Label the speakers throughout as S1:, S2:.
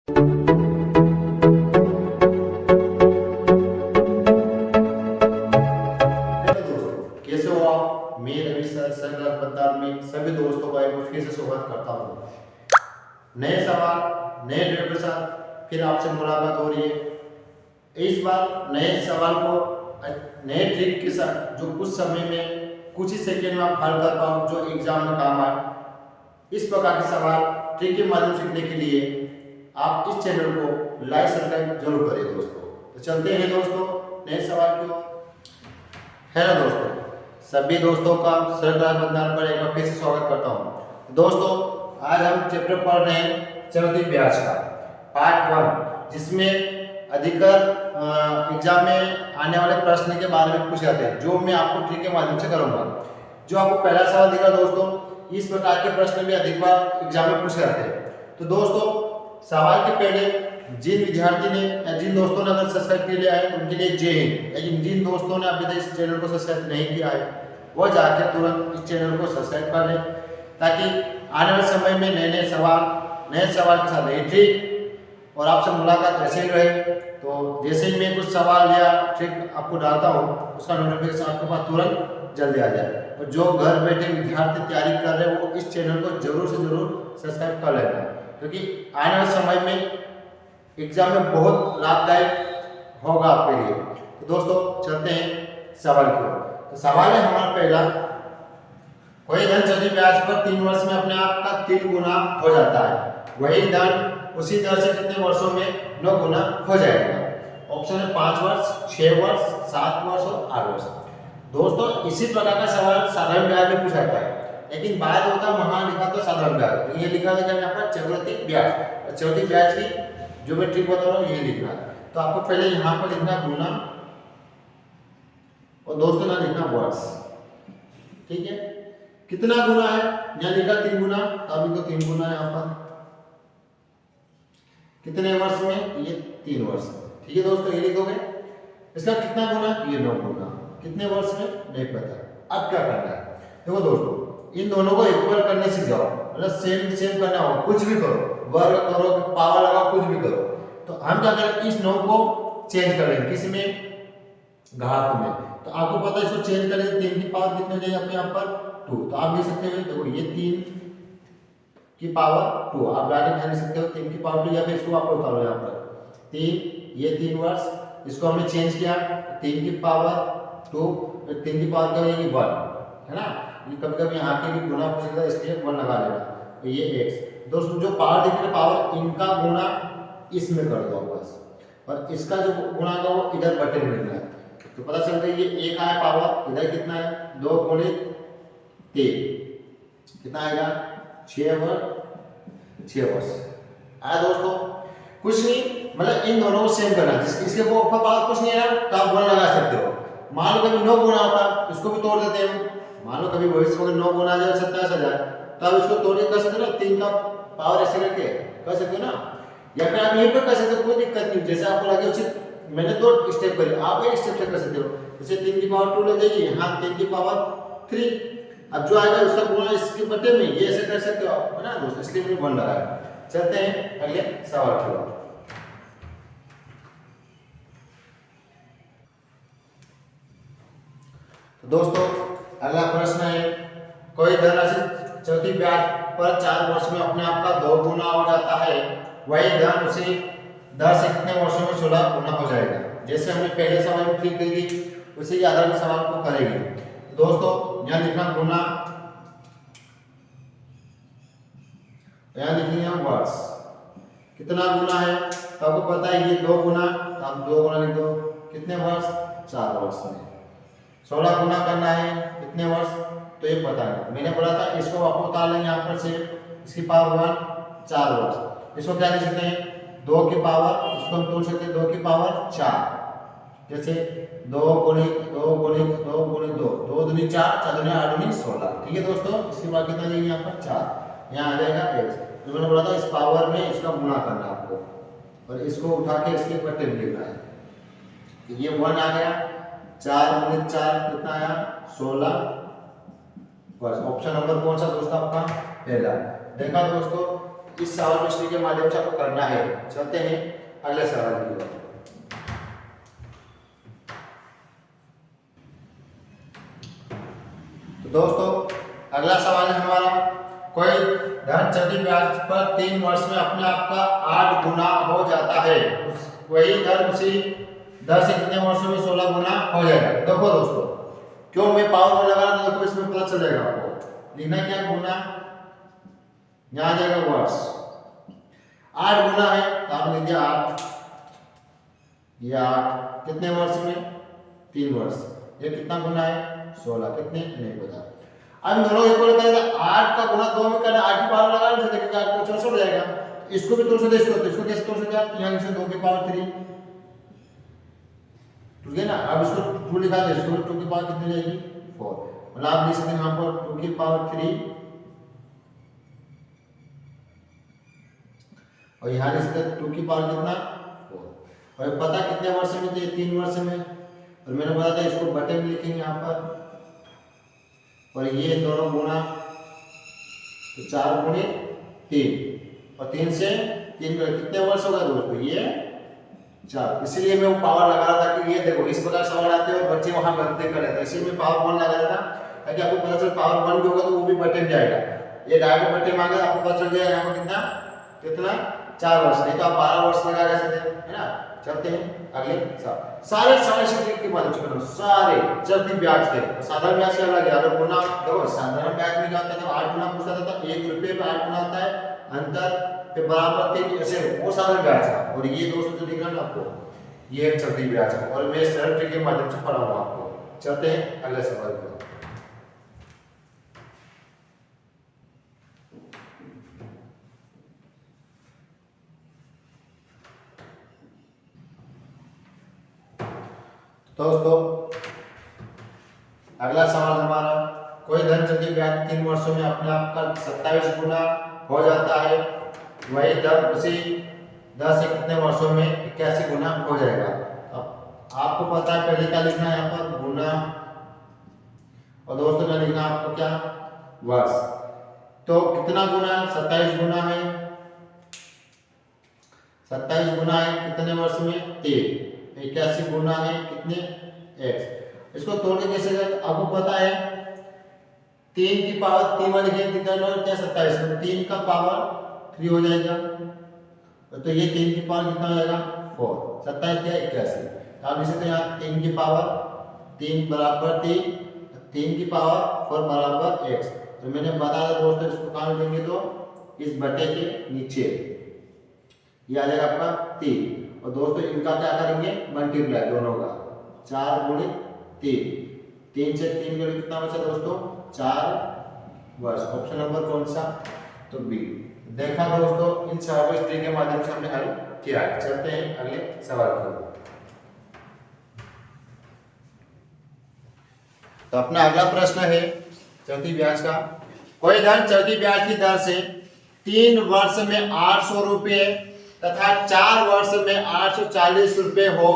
S1: कैसे हो आप? मैं रवि सर बत्तार में सभी दोस्तों का एक बार फिर से स्वागत करता हूँ। नए सवाल नए वीडियो के साथ फिर आपसे मुलाकात हो रही है। इस बार नए सवाल को नए ट्रिक के साथ जो कुछ समय में कुछ ही सेकंड में आप हल कर पाओ, जो एग्जाम में काम आए। इस प्रकार के सवाल ट्रिक के माध्यम से सीखने के लिए आप इस चैनल को लाइक सब्सक्राइब जरूर करें दोस्तों। तो चलते हैं दोस्तों नए सवाल की ओर। हेलो दोस्तों, सभी दोस्तों का सर क्लास बंधन पर एक बार फिर से स्वागत करता हूं। दोस्तों, आज हम चैप्टर पढ़ रहे हैं चक्रवृद्धि ब्याज का पार्ट 1, जिसमें अधिकतर एग्जाम में आने वाले प्रश्न के बारे में पूछे जाते हैं, जो मैं आपको ट्रिक के माध्यम से करूंगा। जो आपको पहला सवाल दिखा दोस्तों, इस प्रकार के प्रश्न भी अधिक बार एग्जाम में पूछे जाते हैं। तो दोस्तों, सवाल के पहले जिन विद्यार्थी ने या जिन दोस्तों ने अगर सब्सक्राइब कर लिया है उनके लिए जय हिंद। लेकिन जिन दोस्तों ने अभी तक इस चैनल को सब्सक्राइब नहीं किया है वो जाकर तुरंत इस चैनल को सब्सक्राइब कर लें, ताकि आने वाले समय में नए सवाल के साथ नई ट्रिक और आपसे मुलाकात ऐसे ही रहे। तो जैसे ही मैं कुछ सवाल या ट्रिक आपको डालता हूँ, उसका नोटिफिकेशन आपके पास तुरंत जल्दी आ जाए। और जो घर बैठे विद्यार्थी तैयारी कर रहे हैं वो इस चैनल को जरूर से जरूर सब्सक्राइब कर लेना, क्योंकि आने वाले समय में एग्जाम में बहुत लाभदायक होगा आपके लिए। तो दोस्तों, चलते हैं सवाल की ओर। तो सवाल है हमारा पहला, कोई धन चक्रवृद्धि ब्याज पर 3 वर्ष में अपने आप का 3 गुना हो जाता है, वही धन उसी दर से कितने वर्षों में 9 गुना हो जाएगा। ऑप्शन है 5 वर्ष, 6 वर्ष, 7 वर्ष और 8 वर्ष। दोस्तों, इसी प्रकार का सवाल साधारण ब्याज में पूछा जाता है, लेकिन बाद होता है वहां लिखा तो साधारण ब्याज, ये लिखा है यहाँ पर चक्रवृद्धि ब्याज। चक्रवृद्धि ब्याज की जो मैं ट्रिक बता रहा हूँ ये लिखना है। तो आपको पहले यहाँ पर लिखना गुना और दोस्तों ना लिखना वर्ष, ठीक है। कितना गुना है, यहाँ लिखा 3 गुना, तो अभी तो 3 गुना है यहाँ पर। कितने वर्ष में, ये 3 वर्ष, ठीक है दोस्तों, ये लिखोगे। इसका कितना गुना, ये 9 गुना। कितने वर्ष में नहीं पता। अब क्या करना है, देखो दोस्तों, इन दोनों को इक्वल करने से जाओ, मतलब सेम करना हो, कुछ भी करो, वर्ग करो, पावर लगाओ, कुछ भी करो। तो हम क्या करें, इस 9 को चेंज करेंगे, किस में, घात में। तो आपको पता है इसको चेंज करेंगे, 3 की पावर कितने हो जाएगी अपने यहाँ पर 2। तो आप लिख सकते हो, देखो ये 3 की पावर 2, आप डायरेक्ट लिख सकते हो 3 की पावर 2, या फिर इसको आप उतारो यहाँ पर 3, ये 3 वर्ष, इसको हमने चेंज किया 3 की पावर 2, 3 की पावर क्या हो जाएगी 1, है ना। ये कभी-कभी यहाँ के भी गुना पूछ लेता है, इसलिए 1 लगा लेना। तो ये x, दोस्तों जो पावर दिख रहा है, पावर इनका गुना इसमें कर दो बस, और इसका जो गुणा का वो इधर बटे में लिखना है। तो पता चलता है ये 1 आया पावर, इधर कितना है 2 गुणित 3, कितना आएगा 6 वर्ष आया दोस्तों। कुछ नहीं, मतलब इन दोनों को सेम करना, इसके ऊपर पावर कुछ नहीं आया तो आप 1 लगा सकते हो। मान लो कभी 9 गुना होता, इसको भी तोड़ देते हैं। मान लो कभी भविष्य में 9 गुना आ जाए 27,000, तो आप इसको तोड़ के कर सकते हो ना, 3 का पावर ऐसे करके कर सकते हो ना, या फिर आप यहीं पर कर सकते हो, कोई दिक्कत नहीं। जैसे आपको लगे उचित, मैंने 2 स्टेप करे, आप एक स्टेप से कर सकते हो। जैसे 3 की पावर 2 ले जाइए, यहाँ 3 की पावर 3, अब जो आएगा उसका गुणा इसके बटे में, ये ऐसे कर सकते हो, है ना दोस्तों, इसलिए मैंने 1 लगाया। चलते हैं अगले सवाल की ओर। दोस्तों, अगला प्रश्न है, कोई धनराशि चक्रवृद्धि ब्याज पर 4 वर्ष में अपने आप का 2 गुना हो जाता है, वही धन उसी दर से कितने वर्षों में 16 गुना हो जाएगा। जैसे हमने पहले सवाल में ट्रिक करी थी, उसी के आधार पर सवाल को करेंगे। दोस्तों, यहाँ लिखना गुना, यहाँ लिखिए वर्ष, कितना गुना है, तो आपको पता है ये 2 गुना, तो आप 2 गुना लिख दो, कितने वर्ष 4 वर्ष में। 16 गुना करना है कितने वर्ष, तो ये पता है, मैंने बोला था इसको आप उतार लेंगे यहाँ पर से, इसकी पावर 1 4 वर्ष। इसको क्या लिख सकते हैं 2 की पावर, इसको हम तोड़ सकते हैं 2 की पावर 4, जैसे 2 गुणित 2 गुणित 2 गुणित 2, 2 दूनी 4, 4 दूनी 8 दूनी 16, ठीक है दोस्तों। इसके बाद कितना जाएगा यहाँ पर 4, यहाँ आ जाएगा x। तो मैंने बोला था इस पावर में इसका गुणा करना आपको, और इसको उठा के इसके बटे में लिखना है। ये 1 आ गया, 4 गुणित 4 कितना आया 16 वर्ष। ऑप्शन नंबर कौन सा दोस्तों आपका, पहला। देखा दोस्तों, इस सवाल हिस्ट्री के माध्यम से आपको करना है। चलते हैं अगले सवाल की ओर। तो दोस्तों अगला सवाल है हमारा, कोई धन चक्रवृद्धि ब्याज पर 3 वर्ष में अपने आप का 8 गुना हो जाता है, वही धन उसी 10 से कितने वर्षों में 16 गुना हो जाएगा। देखो दोस्तों, क्यों मैं पावर लगा रहा हूं, देखो इसमें पता चल जाएगा आपको। लिखना क्या, गुना, यहां जाएगा वर्ष, 8 गुना है तो आप लिख दिया 8, ये 8 कितने वर्ष में, 3 वर्ष, ये कितना गुना है 16, कितने नहीं पता। अब दोनों इक्वल करेगा, 8 का गुना 2 में करना, 8 की पावर लगा से देखिए 8 को 64 हो जाएगा। इसको भी तोड़ सकते, इसको कैसे तोड़ सकते आप, यहां से 2 की पावर 3, ठीक है ना। अब इसको 2 लिखा दे, इसको 2 की पावर कितनी जाएगी 4, मतलब आप लिख सकते हैं यहां पर 2 की पावर 3 और यहां लिख सकते हैं 2 की पावर कितना 4। और पता कितने वर्ष में थे, 3 वर्ष में, और मैंने बताया था इसको बटे में लिखेंगे यहां पर, और ये दोनों गुना, तो 4 गुणे 3 और 3 से 3 कितने वर्ष होगा दोस्तों, ये 4। इसलिए मैं वो पावर लगा रहा था कि ये देखो इस प्रकार सवाल आते हैं और बच्चे वहां गलती कर लेते हैं, इसलिए मैं पावर 1 लगा रहा था ताकि आपको पता चले पावर 1 भी होगा तो वो भी बटे में जाएगा। ये डायरेक्ट बटे मांगे आपको पता चल जाएगा यहाँ पर कितना 4 वर्ष, नहीं तो आप 12 वर्ष लगा सकते हैं, है ना। चलते हैं अगले सारे सवाल की मदद से करो, सारे चलती ब्याज के, साधारण ब्याज के अलग है। अगर गुना देखो साधारण ब्याज में क्या होता था, 8 गुना पूछता था, 1 रुपये पे 8 गुना होता है, अंतर पे बराबर 3, ऐसे वो साधारण ब्याज था। और ये दोस्तों जो दिख रहा है ना आपको, ये एक चलती ब्याज है और मैं सरल ट्रिक के माध्यम से पढ़ाऊंगा आपको। चलते हैं अगले सवाल की ओर। दोस्तों अगला सवाल हमारा, कोई धन चक्रवृद्धि ब्याज 3 वर्षों में अपने आप का 27 गुना हो जाता है, वही धन उसी 10 से कितने वर्षों में 81 गुना हो जाएगा। अब आपको पता है पहले क्या लिखना है, यहाँ पर गुना, और दोस्तों क्या लिखना है आपको, क्या वर्ष। तो कितना गुना, 27 गुना है, 27 गुना है कितने वर्ष में 3, 81 गुना है कितने x। इसको तोड़ने कैसे करें, आपको पता है 3 की पावर 3 वाले कितना 27, 3 का पावर 3 हो जाएगा, तो ये 3 की पावर कितना हो जाएगा 4, 27 क्या 81। आप लिख सकते हैं यहाँ 3 की पावर 3 बराबर 3 की पावर 4 बराबर x। तो मैंने बताया दोस्तों, इसको कहाँ लिखेंगे तो इस बटे के नीचे ये आ जाएगा आपका 3, और दोस्तों इनका क्या करेंगे मल्टीप्लाई दोनों का, 4 गुणे 3, 3 से 3 गुणे कितना बचा दोस्तों 4 वर्ष। ऑप्शन नंबर कौन सा, तो बी। देखा दोस्तों, इन सवालों को ट्रिक के माध्यम से हमने हल किया। चलते हैं अगले सवाल की ओर। तो अपना अगला प्रश्न है चलती ब्याज का, कोई धन चलती ब्याज की दर से 3 वर्ष में 800 रुपये तथा 4 वर्ष में 840 रुपये हो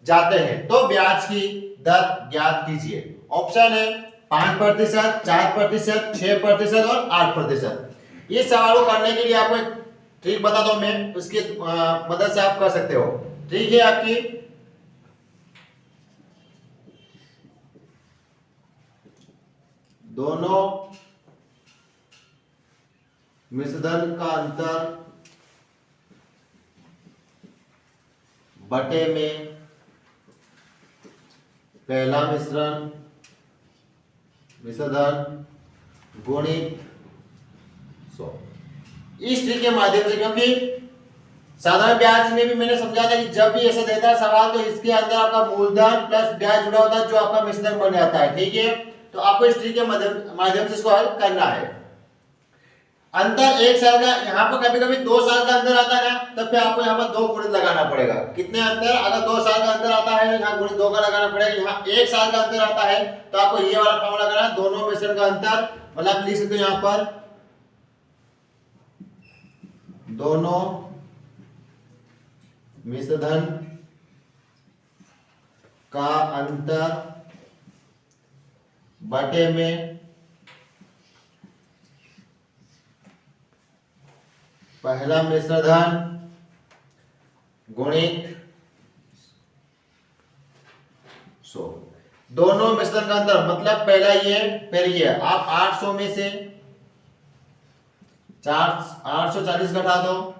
S1: जाते हैं, तो ब्याज की दर ज्ञात कीजिए। ऑप्शन है 5%, 4%, 6% और 8%। इस सवाल को करने के लिए आपको एक ट्रिक बता दो मैं, उसकी मदद से आप कर सकते हो। ट्रिक है आपकी, दोनों मिश्रण का अंतर बटे में पहला मिश्रण गुणित 100। इस ट्रिक के माध्यम से, क्योंकि साधारण ब्याज में भी मैंने समझा था कि जब भी ऐसा देता है सवाल तो इसके अंदर आपका मूलधन प्लस ब्याज जुड़ा होता है जो आपका मिश्रण बन जाता है, ठीक है। तो आपको इस ट्रिक के माध्यम से इसको हल करना है। अंतर 1 साल का, यहाँ पर कभी कभी 2 साल का अंतर आता है ना, तब फिर आपको यहाँ पर 2 गुणित लगाना पड़ेगा। कितने अंतर, अगर 2 साल का अंतर आता है यहाँ गुणित 2 का लगाना पड़ेगा। यहाँ 1 साल का अंतर आता है तो आपको ये वाला फॉर्मूला लगाना, दोनों मिश्रण का अंतर, मतलब आप लिख सकते हो यहाँ पर दोनों मिश्रण का अंतर बटे में पहला मिश्र धन गुणित 100। दोनों मिश्रण का अंतर मतलब पहला ये फिर ये, आप 800 में से 840 घटा दो,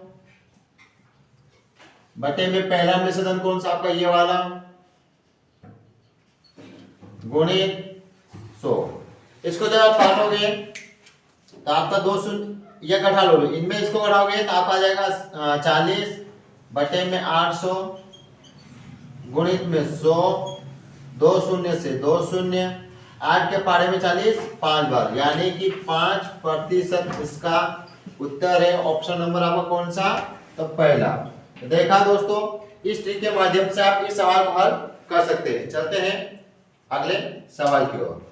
S1: बटे में पहला मिश्र धन कौन सा आपका ये वाला गुणित 100। इसको जब आप काटोगे तो आपका 2 शून्य ये घटा लोगे, इनमें इसको घटाओगे तो आपका आ जाएगा 40 बटे में 800 गुणित में 100, 2 शून्य से 2 शून्य, 8 के पारे में 40 5 बार, यानी कि 5% इसका उत्तर है। ऑप्शन नंबर आपका कौन सा, तो पहला। देखा दोस्तों, इस ट्रिक के माध्यम से आप इस सवाल को हल कर सकते हैं। चलते हैं अगले सवाल की ओर।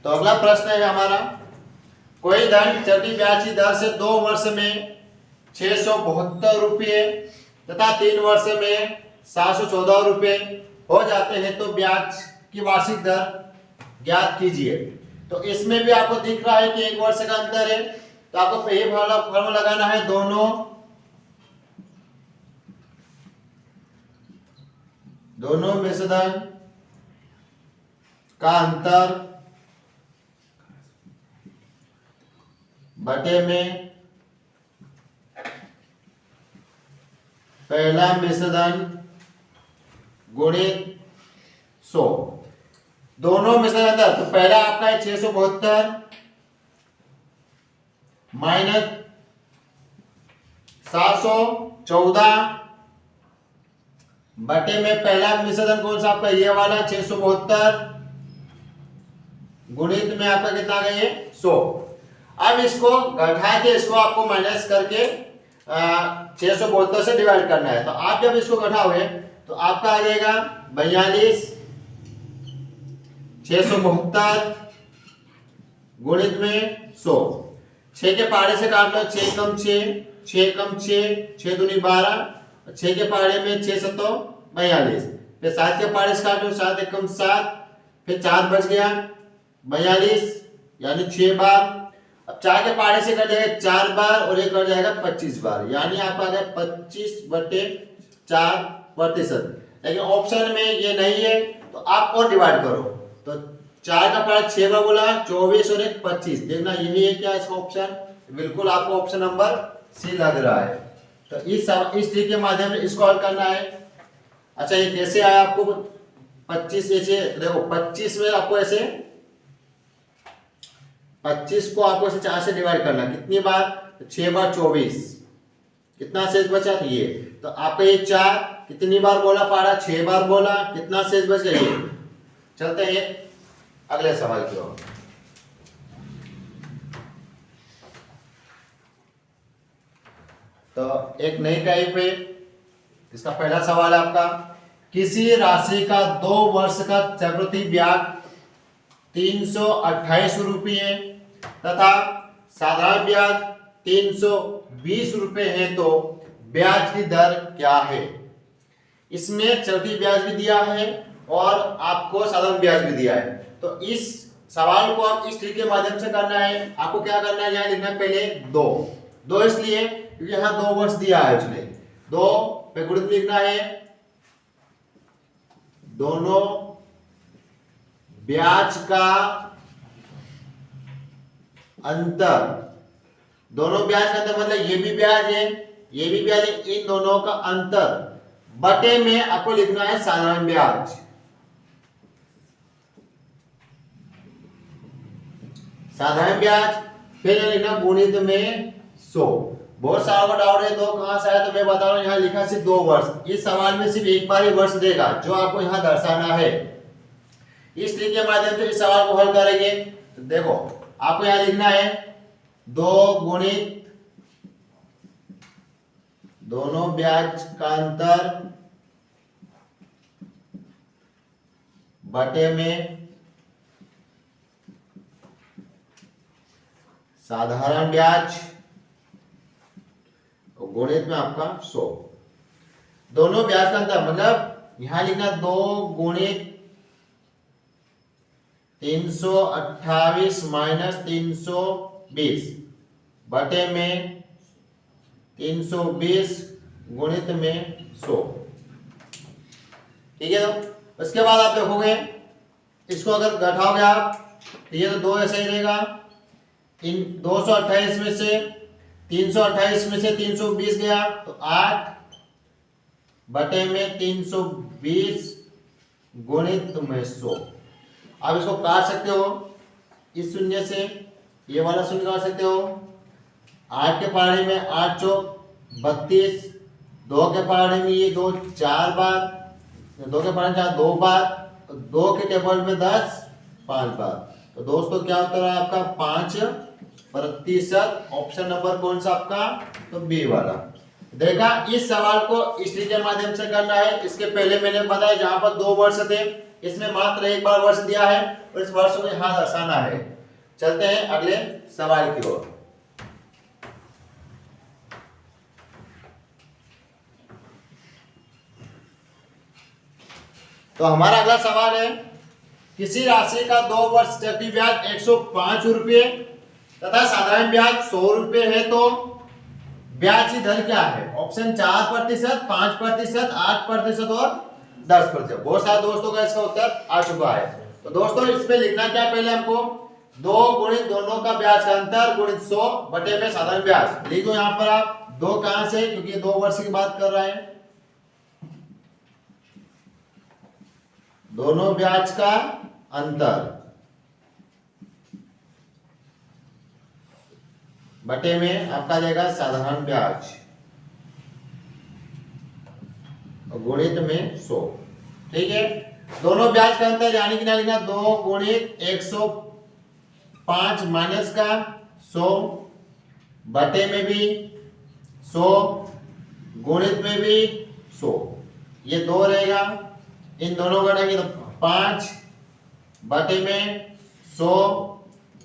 S1: तो अगला प्रश्न है हमारा, कोई धन चक्रवृद्धि ब्याज की दर से 2 वर्ष में 672 रुपये तथा 3 वर्ष में 714 रुपये हो जाते हैं तो ब्याज की वार्षिक दर ज्ञात कीजिए। तो इसमें भी आपको दिख रहा है कि 1 वर्ष का अंतर है, तो आपको यही फॉर्मूला लगाना है, दोनों मिश्र धन का अंतर बटे में पहला मिश्र धन गुणित 100। दोनों मिश्र धन अंतर, तो पहला आपका है 672 माइनस 714 बटे में पहला मिश्र धन कौन सा आपका ये वाला 672 गुणित में आपका कितना आ गया 100। अब इसको घटा के इसको आपको माइनस करके 672 से डिवाइड करना है। तो आप जब इसको घटाओगे तो आपका आ जाएगा 42 672 गुणित में 100। 6 के पहाड़े से काट लो, 6 कम 6, 6 कम 6, 6 दूनी 12, 6 के पहाड़े में 6 सतो 42, फिर 7 के पहाड़े से काट लो, 7 एक कम 7, फिर 4 बच गया 42 यानी 6 बार। अब 4 के पहाड़े से कट जाएगा 4 बार और एक कट जाएगा 25 बार, यानी आपका आ गया 25/4%। लेकिन ऑप्शन में ये नहीं है तो आप और डिवाइड करो, तो 4 का पहाड़ा 6 बार बोला 24 और एक 25, देखना यही है क्या इसका ऑप्शन, बिल्कुल आपको ऑप्शन नंबर सी लग रहा है। तो इस ट्रिक के माध्यम से इसको हल करना है। अच्छा ये कैसे आया आपको 25 ऐसे देखो, 25 में आपको ऐसे 25 को आपको ऐसे 4 से डिवाइड करना, कितनी बार, 6 बार 24, कितना शेष बचा ये, तो आपका ये 4 कितनी बार बोला पहाड़ा 6 बार बोला, कितना शेष बच गया ये। चलते हैं अगले सवाल की ओर। तो एक नई टाइप है, इसका पहला सवाल है आपका, किसी राशि का 2 वर्ष का चक्रवृद्धि ब्याज 328 रुपये तथा साधारण ब्याज 320 रुपये है तो ब्याज की दर क्या है। इसमें चक्रवृद्धि ब्याज भी दिया है और आपको साधारण ब्याज भी दिया है। तो इस सवाल को आप इस ट्रिक के माध्यम से करना है। आपको क्या करना है, यहाँ लिखना है पहले 2 इसलिए क्योंकि यहाँ 2 वर्ष दिया है, उसने 2 पे गुणित लिखना है दोनों ब्याज का अंतर। दोनों ब्याज का अंतर मतलब ये भी ब्याज है ये भी ब्याज है, इन दोनों का अंतर बटे में आपको लिखना है साधारण ब्याज। साधारण ब्याज फिर लिखना गुणित में 100। बहुत सारा डाउट है, तो कहां से आया तो मैं बता रहा हूं, यहाँ लिखा सिर्फ 2 वर्ष। इस सवाल में सिर्फ एक बार ही वर्ष देगा जो आपको यहाँ दर्शाना है। इस ट्रिक के माध्यम से इस सवाल को हल करेंगे। तो देखो आपको यहाँ लिखना है 2 गुणित दोनों ब्याज का अंतर बटे में साधारण ब्याज गुणित में आपका 100। दोनों ब्याज का अंतर मतलब यहां लिखना 2 गुणित 328 माइनस 320 बटे में 320 गुणित में 100। ठीक है, तो उसके बाद आप देखोगे इसको अगर घटाओगे आप तो ये तो 2 ऐसे ही रहेगा। इन 228 में से 328 में से 320 गया तो 8 बटे में 320 गुणित में 100। आप इसको काट सकते हो इस शून्य से, ये वाला शून्य काट सकते हो। 8 के पहाड़े में 8 चौक 32, 2 के पहाड़े में ये 2 4 बार, 2 के पहाड़े में 4 2 बार, 2 के टेबल में 10 5 बार। तो दोस्तों क्या उत्तर है आपका 5%। ऑप्शन नंबर कौन सा आपका, तो बी वाला। देखा, इस सवाल को इस ट्री के माध्यम से करना है। इसके पहले मैंने बताया जहां पर 2 वर्ष थे, इसमें मात्र एक बार वर्ष दिया है और इस वर्ष को यहां दर्शाना है। चलते हैं अगले सवाल की ओर। तो हमारा अगला सवाल है, किसी राशि का 2 वर्ष चक्रवृद्धि ब्याज 105 रुपये तथा साधारण ब्याज 100 रुपये है तो ब्याज की दर क्या है? ऑप्शन 4%, 5%, 8% और 10%। बहुत सारे दोस्तों का इसका उत्तर आ चुका है। तो दोस्तों इसमें लिखना क्या पहले हमको, 2 गुणित दोनों का ब्याज का अंतर गुणित 100 बटे में साधारण ब्याज। लिख दो यहाँ पर आप 2 कहां से, क्योंकि 2 वर्ष की बात कर रहे हैं। दोनों ब्याज का अंतर बटे में आपका जाएगा साधारण ब्याज और गुणित में 100। ठीक है, दोनों ब्याज का अंतर यानी कि ना लिखना 2 गुणित 105 माइनस का 100 बटे में भी 100 गुणित में भी 100, ये 2 रहेगा। इन दोनों का तो 5 बटे में 100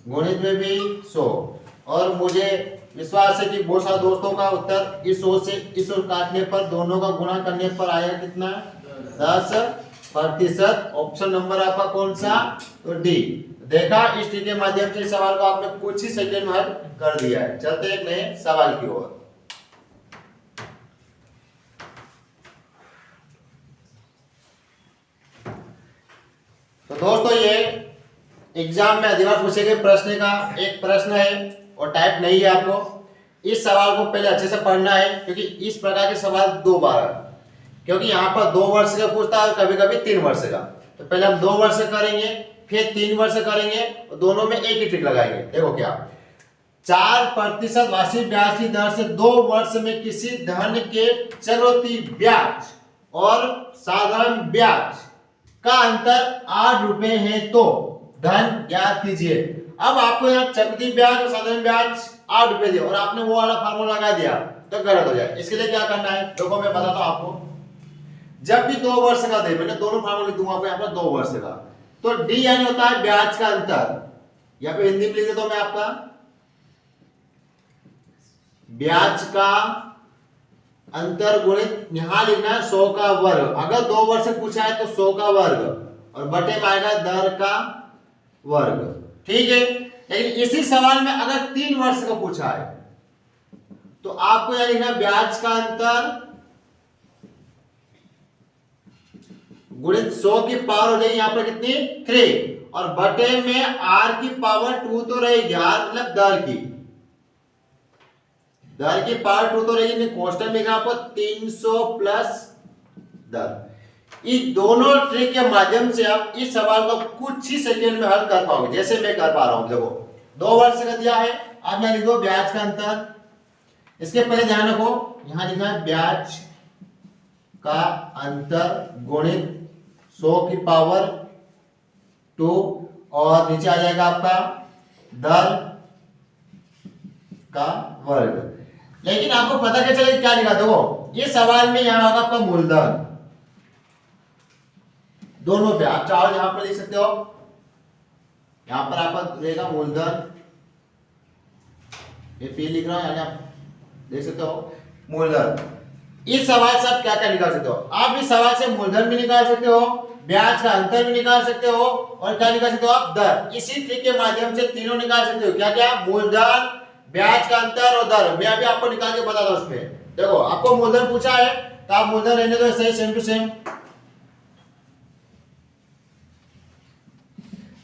S1: गुणित में भी 100। और मुझे विश्वास है कि बहुत सारे दोस्तों का उत्तर इस 100 से इस 100 काटने पर, दोनों का गुणा करने पर आएगा कितना, 10%। ऑप्शन नंबर आपका कौन सा, तो डी। देखा, इस टी के माध्यम से इस सवाल को आपने कुछ ही सेकंड में हल कर दिया है। चलते एक नए सवाल की ओर। तो दोस्तों ये एग्जाम में अधिकतर पूछे गए प्रश्न का एक प्रश्न है और टाइप नहीं है। आपको इस सवाल को पहले अच्छे से पढ़ना है, क्योंकि इस प्रकार के सवाल 2 बार है। क्योंकि यहाँ पर 2 वर्ष का पूछता है, कभी कभी 3 वर्ष का। तो पहले हम 2 वर्ष करेंगे, फिर 3 वर्ष करेंगे और दोनों में एक ही ट्रिक लगाएंगे। देखो क्या, 4% वार्षिक ब्याज की दर से 2 वर्ष में किसी धन के चक्रवृद्धि ब्याज और साधारण ब्याज का अंतर 8 रुपए है तो धन ज्ञात कीजिए। अब आपको यहाँ चक्रवृद्धि ब्याज और साधारण ब्याज 8 रुपए दिया और आपने वो वाला फार्मूला लगा दिया तो गलत हो जाए। इसके लिए क्या करना है, देखो मैं बताता हूं आपको। जब भी 2 वर्ष का दे, मैंने दोनों फार्मूले दूंगा आपको यहाँ पर 2 वर्ष का, तो डी यानी होता है ब्याज का अंतर। यहाँ पे हिंदी में लिख देता हूं मैं आपका, ब्याज का अंतर गुणित, यहां लिखना है 100 का वर्ग। अगर 2 वर्ष से पूछा है तो 100 का वर्ग और बटे में आएगा दर का वर्ग। ठीक है, लेकिन इसी सवाल में अगर 3 वर्ष का पूछा है तो आपको यह लिखना ब्याज का अंतर गुणित 100 की पावर हो जाएगी यहाँ पर कितनी, 3, और बटे में r की पावर 2 तो रहेगी, r मतलब दर की पावर 2 तो रहेगी। कांस्टेंट में आपको 300 प्लस दर। इस दोनों ट्रिक के माध्यम से आप इस सवाल को कुछ ही सेकंड में हल कर पाओगे, जैसे मैं कर पा रहा हूं। देखो 2 वर्ष का दिया है, अब मैं लिख दो ब्याज का अंतर। इसके पहले ध्यान रखो, यहां लिखना है ब्याज का अंतर गुणित 100 की पावर 2 और नीचे आ जाएगा आपका दर का वर्ग। लेकिन आपको पता क्या चले क्या लिखा, देखो ये सवाल में यहां होगा आपका मूलधन, दोनों पे आप चाहो यहां पर लिख सकते हो। यहां पर आपका रहेगा मूलधन, ये पी लिख रहा हूं, यानी आप देख सकते हो मूलधन। इस सवाल से आप क्या क्या निकाल सकते हो, आप इस सवाल से मूलधन भी निकाल सकते हो, ब्याज का अंतर भी निकाल सकते हो और क्या निकाल सकते हो आप, दर। इसी ट्रिक के माध्यम से तीनों निकाल सकते हो। क्या क्या, मूलधन, ब्याज का अंतर और दर। मैं अभी आपको निकाल के बता दूं उसमें। देखो आपको मूलधन पूछा है तो आप मूलधन रहने दो सही, सेम टू सेम।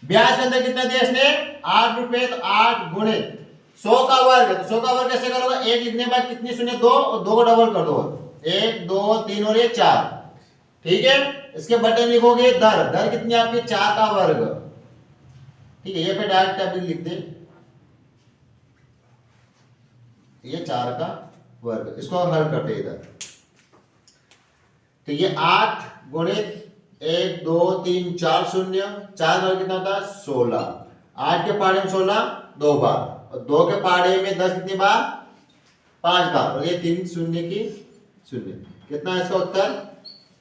S1: ब्याज का अंतर कितना दिया इसने, 8 रुपए, तो 8 गुणित 100 का वर्ग। तो 100 का वर्ग कैसे करोगे, 1 लिखने के बाद कितनी शून्य, 2, और 2 को डबल कर दो, 1 2 3 और ये 4। ठीक है, इसके बटन लिखोगे दर। दर कितनी आपकी, 4 का वर्ग। ठीक है, ये पे डायरेक्ट अभी लिख दे, ये 4 का वर्ग। इसको हम हल करते इधर। तो ये 8 गुणित 1 2 3 4 शून्य, 4 वर्ग कितना होता है, 16। 8 के पहाड़े में 16 2 बार, और 2 के पहाड़े में 10 कितनी बार, 5 बार, और ये 3 शून्य की शून्य। कितना है इसका उत्तर,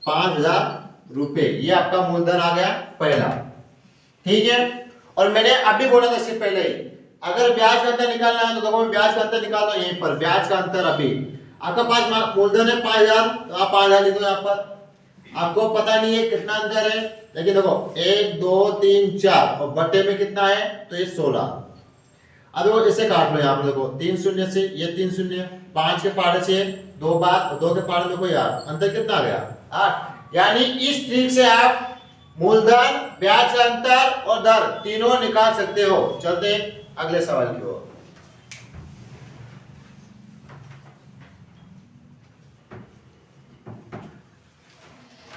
S1: 5000 रुपए। ये आपका मूलधन आ गया पहला। ठीक है, और मैंने अभी बोला था इससे पहले ही, अगर ब्याज का अंतर निकालना है तो देखो ब्याज का अंतर निकाल दो यहीं पर। ब्याज का अंतर अभी आपका पास मूलधन है 5000, तो आप 5000 लिख दो यहाँ पर। आपको पता नहीं है कितना अंतर है, लेकिन देखो 1 2 3 4 और बटे में कितना है, तो ये 16। अब वो इसे काट लो यहाँ पर, देखो 3 शून्य से ये 3 शून्य, 5 के पहाड़े से 2 बार, और 2 के पहाड़े में देखो यार अंतर कितना आ गया, 8। यानी इस ट्रिक से आप मूलधन, ब्याज का अंतर और दर तीनों निकाल सकते हो। चलते अगले सवाल की ओर।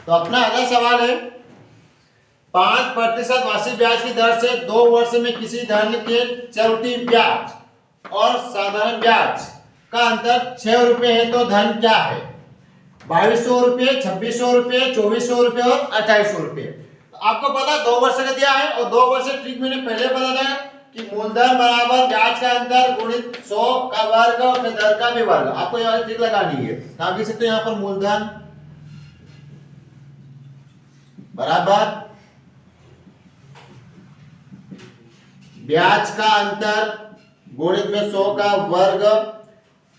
S1: तो अपना अगला सवाल है, 5% वार्षिक ब्याज की दर से 2 वर्ष में किसी धन के चक्रवृद्धि ब्याज और साधारण ब्याज का अंतर 6 रुपए है, तो धन क्या है, 2200 रुपए, 2600 रुपए, 2400 रुपए और 2800 रुपए। तो आपको पता 2 वर्ष का दिया है, और 2 वर्ष ट्रिक मैंने पहले बता था कि मूलधन बराबर ब्याज का अंतर गुणित 100 का वर्ग और फिर दर का भी वर्ग। आपको यह ट्रिक लगानी है। तो आप लिख सकते हो यहाँ पर मूलधन बराबर ब्याज का अंतर गुणित में 100 का वर्ग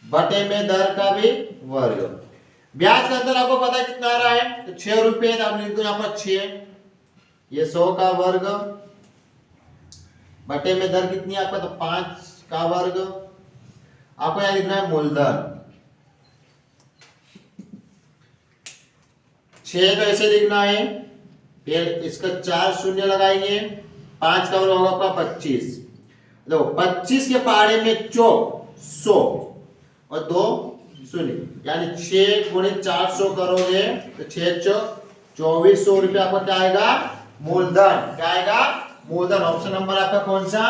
S1: बटे में दर का भी वर्ग। ब्याज का अंतर आपको पता है कितना आ रहा है, तो 6 रुपए, तो आप लिख दो यहाँ पर 6, ये 100 का वर्ग बटे में दर कितनी है आपका, तो 5 का वर्ग। आपको यहां लिखना है मूलधन 6, तो ऐसे लिखना है, फिर इसका 4 शून्य लगाएंगे, 5 का वर्ग होगा आपका 25। देखो 25 के पहाड़े में चौक 100 और 2 शून्य, यानी 6 गुणित 400 करोगे तो 6 चौक 2400 रुपये आपका क्या आएगा, मूलधन। क्या आएगा, मूलधन। ऑप्शन नंबर आपका कौन सा,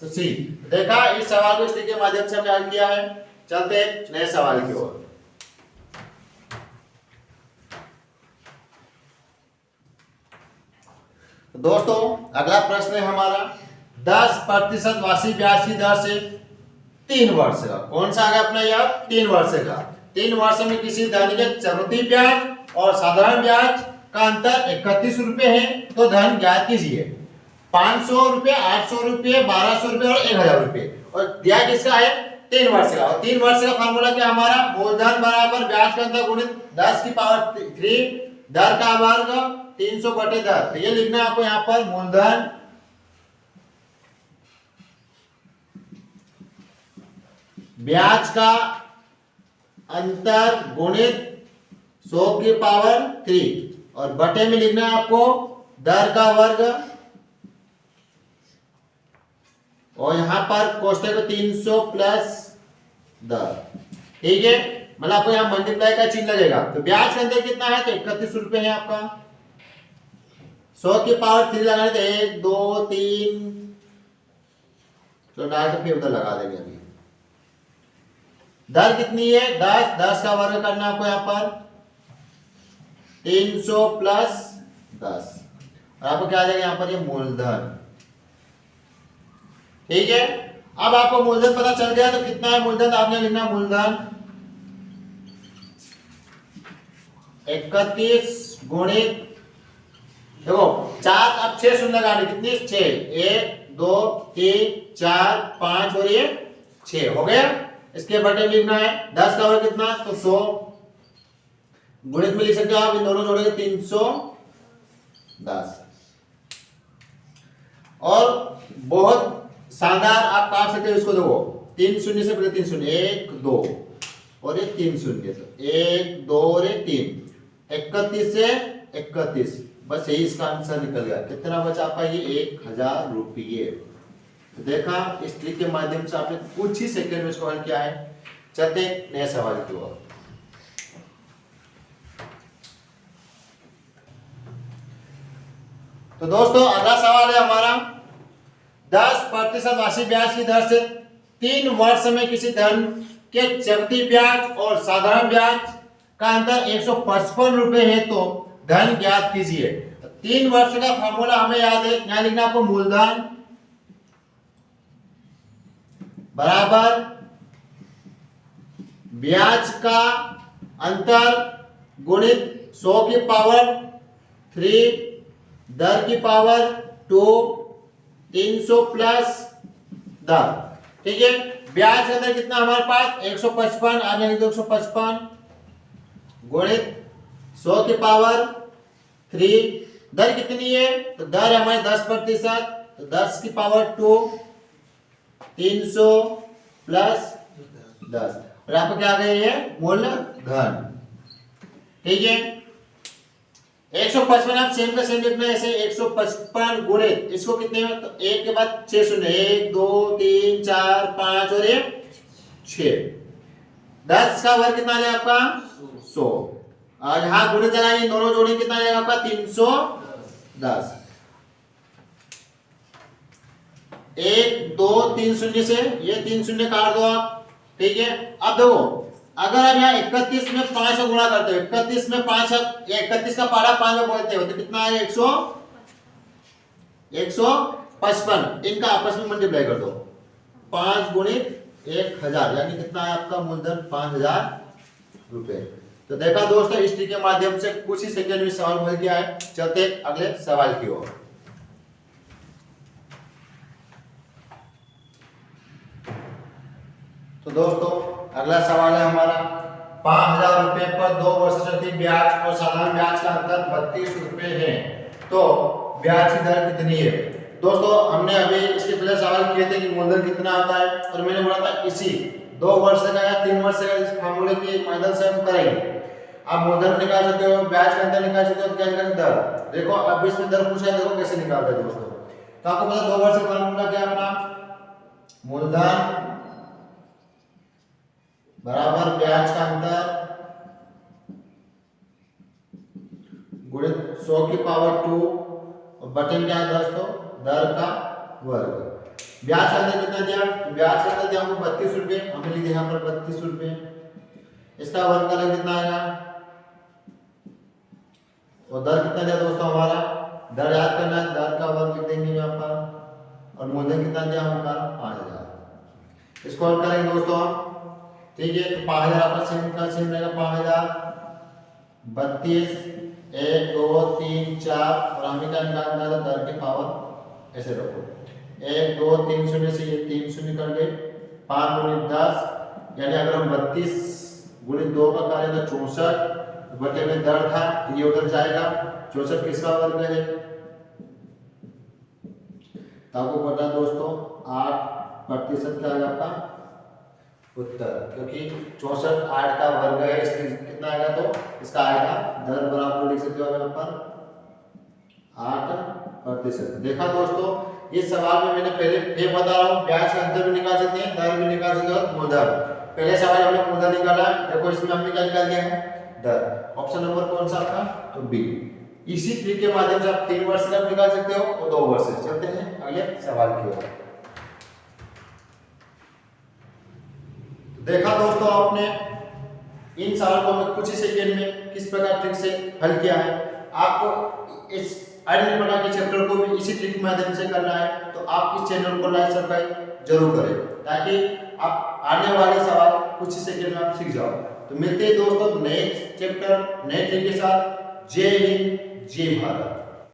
S1: तो सी। देखा, इस सवाल को इस ट्रिक के माध्यम से हमने हल किया है। चलते नए सवाल की ओर। दोस्तों अगला प्रश्न है हमारा, 10% वार्षिक ब्याज की दर से 3 वर्ष का। कौन सा आ गया अपना यह, 3 वर्ष का। 3 वर्ष में किसी धन के चक्रवृद्धि ब्याज और साधारण ब्याज का अंतर 31 रुपए है, तो धन ज्ञात कीजिए। 500 रुपए, 800 रुपए, 1200 रुपए और 1000 रुपए। और दिया किसका है, 3 वर्ष का। और 3 वर्ष का फार्मूला क्या हमारा, मूलधन बराबर ब्याज का अंतर गुणित 10 की पावर 3 दर का वर्ग 300 बटे दर। तो ये लिखना है आपको यहाँ पर मूलधन ब्याज का अंतर गुणित 100 की पावर 3 और बटे में लिखना है आपको दर का वर्ग, और यहां पर कोष्टक 300 प्लस दर। ठीक है, मतलब आपको यहां मल्टीप्लाई का चिन्ह लगेगा। तो ब्याज का अंतर कितना है, तो 31 रुपए है आपका। 100 की पावर 3 लगाने तो 1 2 3, तो डायरेक्ट फिर उधर लगा देंगे। अभी दर कितनी है, 10, 10 का वर्ग करना आपको यहाँ पर 300 प्लस 10, और आपको क्या आ जाएगा यहाँ पर, ये मूलधन। ठीक है, अब आपको मूलधन पता चल गया, तो कितना है मूलधन, तो आपने लिखना मूलधन 31 गुणित, देखो 4, अब 6 शून्य लगाने, कितनी 6, 1 2 3 4 5 और ये 6 हो गया। इसके बटे लिखना है 10 का वर्ग कितना, तो 100 गुणित में लिख सकते हो आप, इन दोनों जोड़ेंगे 300 10। और बहुत शानदार आप काट सकते हो इसको। देखो 3 शून्य से पहले 3 शून्य, 1 2 और ये 3 शून्य, तो 1 2 और 3, 31 से 31, बस यही इसका आंसर निकल गया। कितना बचा आपका ये 1000 रुपये। तो देखा इस ट्रिक के माध्यम से आपने कुछ ही सेकंड में इसको हल किया है। चलते नए सवाल की ओर। तो दोस्तों अगला सवाल है हमारा, 10% वार्षिक ब्याज की दर से 3 वर्ष में किसी धन के चक्रवृद्धि ब्याज और साधारण ब्याज का अंतर 155 रुपए है तो धन ज्ञात कीजिए। 3 वर्ष का फॉर्मूला हमें याद है, यहां लिखना आपको मूलधन बराबर ब्याज का अंतर गुणित 100 की पावर 3 दर की पावर 2 300 प्लस दर। ठीक है, ब्याज का अंतर कितना हमारे पास 155, आपने लिख दो 155 गुणित 100 की पावर 3, दर कितनी है तो दर हमारी 10%, तो 10 की पावर 2 300 प्लस 10, और आपको क्या आ गई है मूलधन। ठीक है, 155 आप सेम का सेम लिखना है, ऐसे 155 गुणित इसको कितने में, तो 1 के बाद 6 शून्य, 1 2 3 4 5 और 6, 10 का वर्ग कितना आ जाएगा आपका 100, और यहाँ गुणित लगाएंगे दोनों जोड़ी कितना आ जाएगा आपका 310। 1 2 3 शून्य से ये 3 शून्य काट दो आप। ठीक है, अब देखो अगर आप यहाँ 31 में 5 से गुणा करते हो, 31 में 5, 31 का पारा 5 में बोलते हो तो कितना है 155, इनका आपस में मल्टीप्लाई कर दो, 5 गुणित 1000 यानी कितना है आपका मूलधन 5000 रुपए। तो देखा दोस्तों इस ट्रिक के माध्यम से कुछ ही सेकंड में सवाल हल किया है। चलते अगले सवाल की ओर। तो दोस्तों अगला सवाल है हमारा, 5000 रुपए पर 2 वर्ष चलती ब्याज और साधारण ब्याज का अंतर 32 रुपए है तो ब्याज की दर कितनी है। दोस्तों हमने अभी इसके पहले सवाल किए थे कि मूलधन कितना आता है, और मैंने बोला था इसी 2 वर्ष का या 3 वर्ष का इस फार्मूले की मदद से हम करेंगे। आप मूलधन निकाल सकते हो, ब्याज का अंतर निकाल सकते हो, क्या निकाल दर। देखो अब इसमें दर पूछा है, देखो कैसे निकालते हैं दोस्तों। तो आपको पता 2 वर्ष का फार्मूला क्या है अपना, मूलधन बराबर ब्याज का अंतर गुणित 100 की पावर 2 और बटन क्या है दोस्तों दर का वर्ग। ब्याज का अंतर कितना दिया, ब्याज का अंतर दिया हमको 32 रुपए, हमने लिख दिया यहाँ पर 32 रुपए, इसका वर्ग करेंगे कितना आएगा, और दर कितना दिया दोस्तों हमारा, दर याद करना है, दर का वर्ग लिख देंगे यहाँ पर, और मूलधन कितना दिया हमारा 5000। इसको हल करेंगे दोस्तों हम। ठीक है, तो 5000 आपका सेम का सेम रहेगा, 5000 32 1 2 3 4, और हमें क्या निकालना है दर की पावर ऐसे रखो, 1 2 3 शून्य से ये 3 शून्य कर गए, 5 गुणित 10 यानी अगर हम 32 गुणित 2 का करें तो 64 बटे में दर था तो ये उधर जाएगा, 64 किसका वर्ग है, तो आपको पता है दोस्तों 8% क्या आएगा आपका उत्तर, क्योंकि 64 8 का वर्ग है, इसलिए कितना आएगा तो इसका आएगा दर बराबर लिख सकते हो यहाँ पर 8%। देखा दोस्तों इस सवाल में मैंने पहले फिर बता रहा हूँ, ब्याज का अंतर भी निकाल सकते हैं, दर भी निकाल सकते हो, मूलधन। पहले सवाल हमने मूलधन निकाला, देखो इसमें हमने क्या निकाल दिया है दर। ऑप्शन नंबर कौन सा आपका, तो बी। इसी ट्रिक के माध्यम से आप 3 वर्ष का निकाल सकते हो और 2 वर्ष से। चलते हैं अगले सवाल की ओर। देखा दोस्तों आपने इन सवालों को मैं कुछ ही सेकंड में किस प्रकार ट्रिक से हल किया है। आपको इस अन्य प्रकार के चैप्टर को भी इसी ट्रिक के माध्यम से करना है, तो आप इस चैनल को लाइक सब्सक्राइब जरूर करें, ताकि आप आने वाले सवाल कुछ ही सेकंड में आप सीख जाओ। तो मिलते हैं दोस्तों नए चैप्टर नए ट्रिक के साथ। जय हिंद जय भारत।